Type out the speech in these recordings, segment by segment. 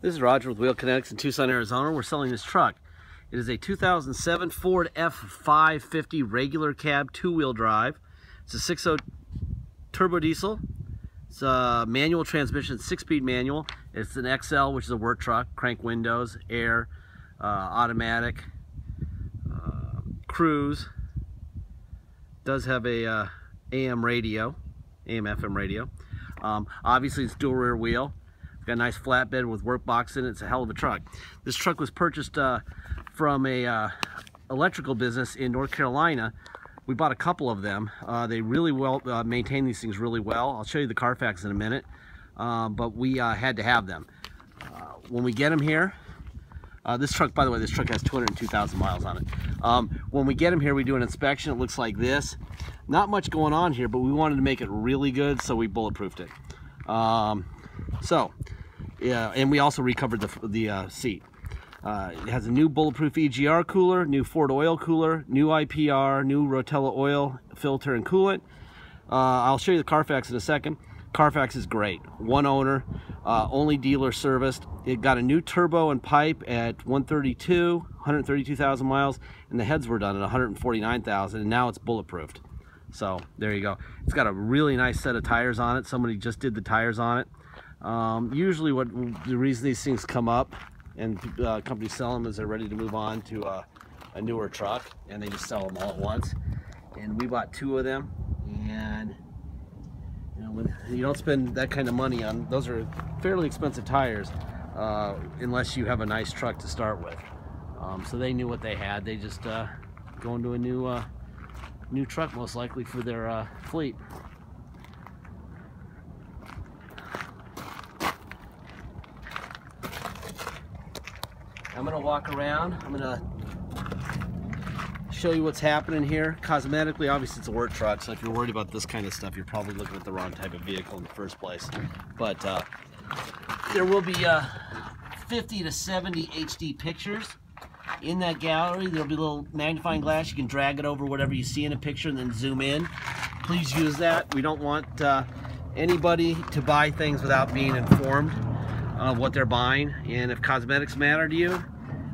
This is Roger with Wheel Kinetics in Tucson, Arizona. We're selling this truck. It is a 2007 Ford F550 regular cab two-wheel drive. It's a 6.0 turbo diesel. It's a manual transmission, 6-speed manual. It's an XL, which is a work truck. Crank windows, air, automatic, cruise. Does have a AM radio, AM FM radio. Obviously it's dual rear wheel. Got a nice flatbed with work box in it. It's a hell of a truck. This truck was purchased from a electrical business in North Carolina. We bought a couple of them. They really well maintain these things really well. I'll show you the Carfax in a minute, but we had to have them. When we get them here, this truck, by the way, this truck has 202,000 miles on it. When we get them here, we do an inspection. It looks like this. Not much going on here, but we wanted to make it really good, so we bulletproofed it. Yeah, and we also recovered the seat. It has a new bulletproof EGR cooler, new Ford oil cooler, new IPR, new Rotella oil filter and coolant. I'll show you the Carfax in a second. Carfax is great. One owner, only dealer serviced. It got a new turbo and pipe at 132,000 miles, and the heads were done at 149,000, and now it's bulletproofed. So there you go. It's got a really nice set of tires on it. Somebody just did the tires on it. Usually the reason these things come up and companies sell them is they're ready to move on to a newer truck, and they just sell them all at once. And we bought 2 of them, and you know, when you don't spend that kind of money on those, are fairly expensive tires unless you have a nice truck to start with. So they knew what they had. They just go into a new truck most likely for their fleet. I'm gonna walk around. I'm gonna show you what's happening here. Cosmetically, obviously it's a work truck, so if you're worried about this kind of stuff, you're probably looking at the wrong type of vehicle in the first place. But there will be 50 to 70 HD pictures in that gallery. There'll be a little magnifying glass. You can drag it over whatever you see in a picture and then zoom in. Please use that. We don't want anybody to buy things without being informed of what they're buying. And if cosmetics matter to you,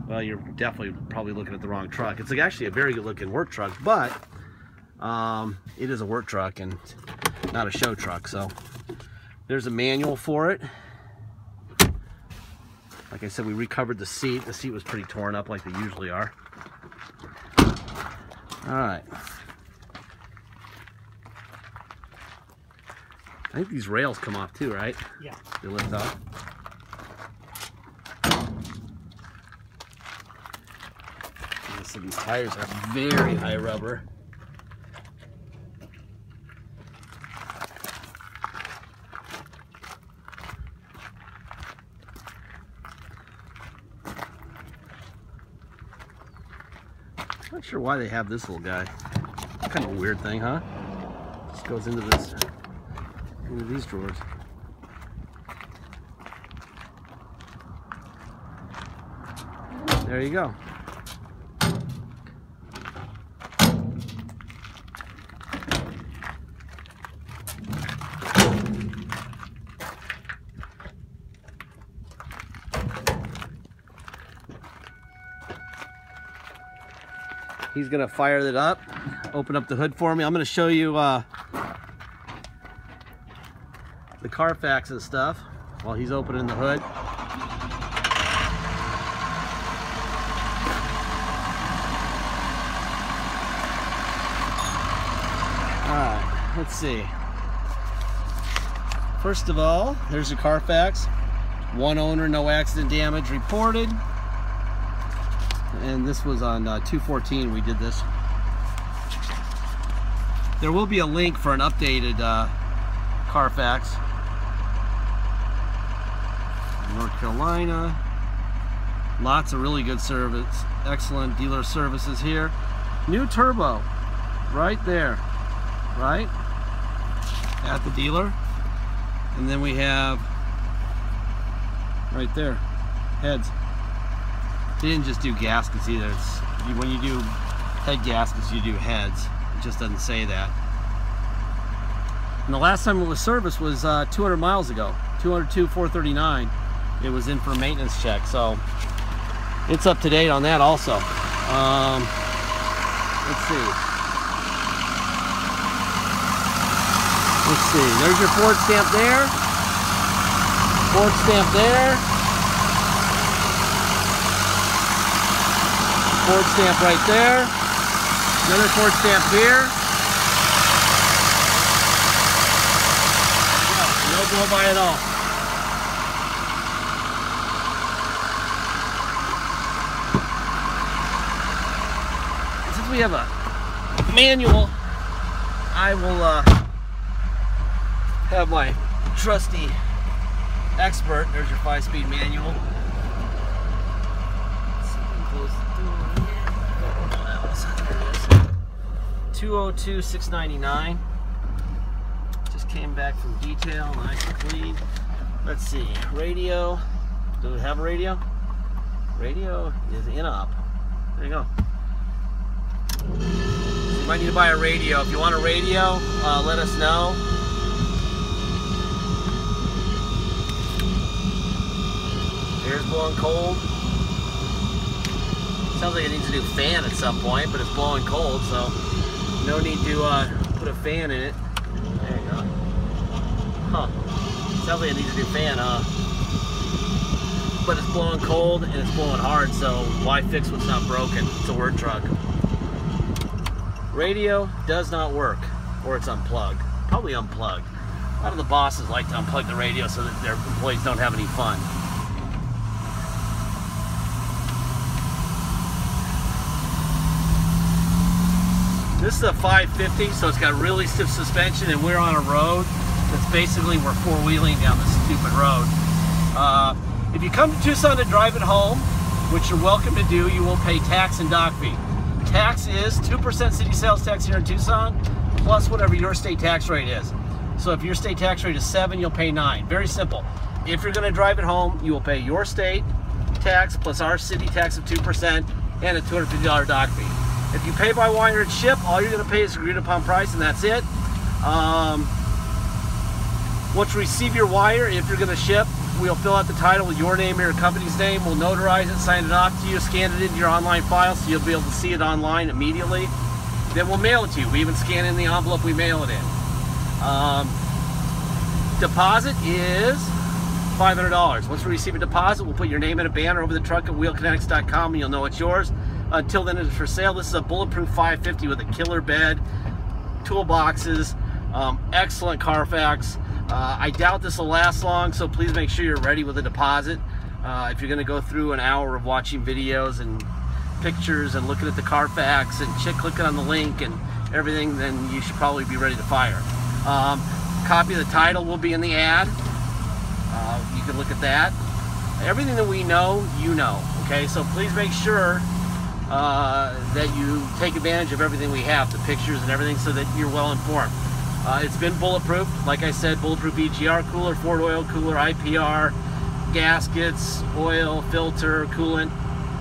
well, you're definitely probably looking at the wrong truck. It's actually a very good looking work truck, but it is a work truck and not a show truck. So there's a manual for it. Like I said, we recovered the seat. The seat was pretty torn up like they usually are. All right. I think these rails come off too, right? Yeah. They lift up. So these tires are very high rubber. Not sure why they have this little guy. Kind of a weird thing, huh? Just goes into these drawers. There you go. He's gonna fire it up, open up the hood for me. I'm gonna show you the Carfax and stuff while he's opening the hood. Alright, let's see. First of all, there's your Carfax. One owner, no accident damage reported. And this was on 2/14 we did this. There will be a link for an updated Carfax. North Carolina. Lots of really good service. Excellent dealer services here. New turbo right there, right at the dealer. And then we have right there, heads. They didn't just do gaskets either. When you do head gaskets, you do heads. It just doesn't say that. And the last time it was serviced was 200 miles ago, 202,439. it was in for a maintenance check. So it's up to date on that also. Let's see, there's your Ford stamp there, Ford stamp there, Ford stamp right there, another Ford stamp here. No blow by at all. Since we have a manual, I will have my trusty expert. There's your 5-speed manual. Let's see if we can close the door here. 202,699. Just came back from detail, nice and clean. Let's see, radio. Do we have a radio? Radio is in up. There you go. So you might need to buy a radio. If you want a radio, let us know. Air's blowing cold. Sounds like it needs a new fan at some point, but it's blowing cold, so no need to put a fan in it. There you go. Huh. Sounds like it needs a new fan, but it's blowing cold and it's blowing hard, so why fix what's not broken? It's a word truck. Radio does not work, or it's unplugged. Probably unplugged. A lot of the bosses like to unplug the radio so that their employees don't have any fun. This is a 550, so it's got really stiff suspension, and we're on a road that's basically, we're four-wheeling down this stupid road. If you come to Tucson to drive it home, which you're welcome to do, you will pay tax and dock fee. Tax is 2% city sales tax here in Tucson, plus whatever your state tax rate is. So if your state tax rate is 7, you'll pay 9. Very simple. If you're going to drive it home, you will pay your state tax plus our city tax of 2% and a $250 dock fee. If you pay by wire and ship, all you're going to pay is agreed upon price, and that's it. Once you receive your wire, if you're going to ship, we'll fill out the title with your name or your company's name. We'll notarize it, sign it off to you, scan it into your online file so you'll be able to see it online immediately. Then we'll mail it to you. We even scan in the envelope, we mail it in. Deposit is $500. Once we receive a deposit, we'll put your name in a banner over the truck at wheelkinetics.com and you'll know it's yours. Until then, it's for sale. This is a bulletproof 550 with a killer bed, toolboxes, excellent Carfax. I doubt this will last long, so please make sure you're ready with a deposit. If you're going to go through an hour of watching videos and pictures and looking at the Carfax and clicking on the link and everything, then you should probably be ready to fire. Copy of the title will be in the ad. You can look at that. Everything that we know, you know. Okay, so please make sure that you take advantage of everything we have, the pictures and everything, so that you're well informed. It's been bulletproof. Like I said, bulletproof EGR cooler, Ford oil cooler, IPR, gaskets, oil, filter, coolant.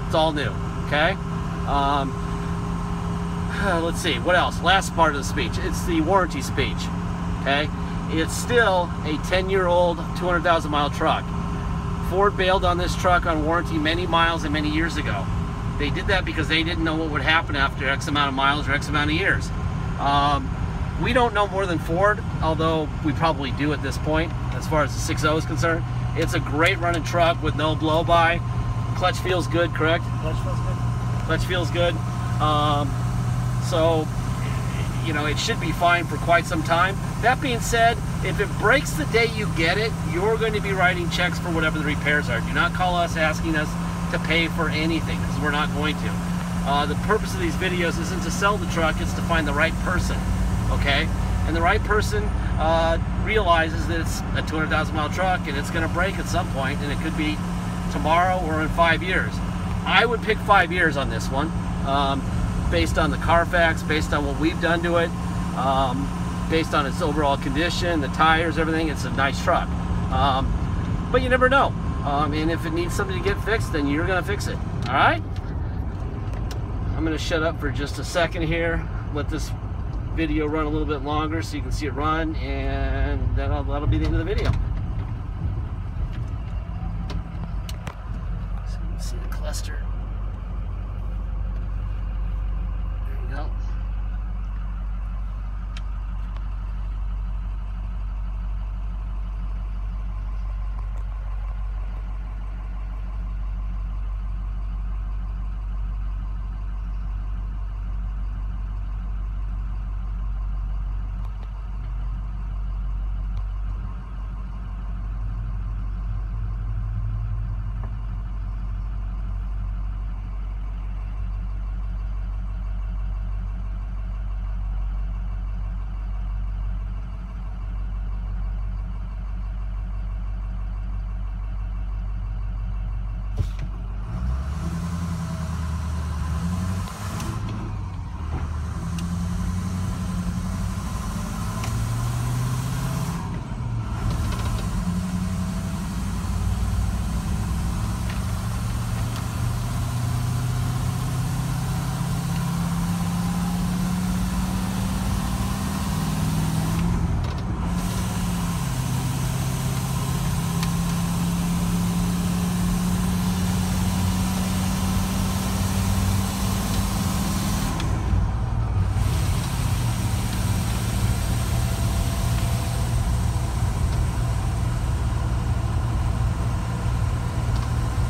It's all new, okay? Let's see, what else? Last part of the speech. It's the warranty speech, okay? It's still a 10-year-old, 200,000-mile truck. Ford bailed on this truck on warranty many miles and many years ago. They did that because they didn't know what would happen after X amount of miles or X amount of years. We don't know more than Ford, although we probably do at this point, as far as the 6.0 is concerned. It's a great running truck with no blow-by. Clutch feels good, correct? Clutch feels good. Clutch feels good. So, you know, it should be fine for quite some time. That being said, if it breaks the day you get it, you're going to be writing checks for whatever the repairs are. Do not call us asking us to pay for anything, because we're not going to. The purpose of these videos isn't to sell the truck, it's to find the right person, okay? And the right person realizes that it's a 200,000-mile truck and it's gonna break at some point, and it could be tomorrow or in 5 years. I would pick 5 years on this one, based on the Carfax, based on what we've done to it, based on its overall condition, the tires, everything. It's a nice truck. But you never know. And if it needs something to get fixed, then you're going to fix it. All right? I'm going to shut up for just a second here. Let this video run a little bit longer so you can see it run. And that'll be the end of the video. Lester. There you go.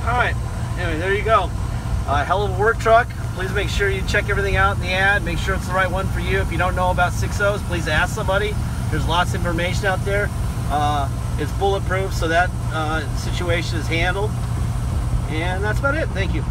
Alright, anyway, there you go. Hell of a work truck. Please make sure you check everything out in the ad. Make sure it's the right one for you. If you don't know about 6.0s, please ask somebody. There's lots of information out there. It's bulletproof, so that situation is handled. And that's about it. Thank you.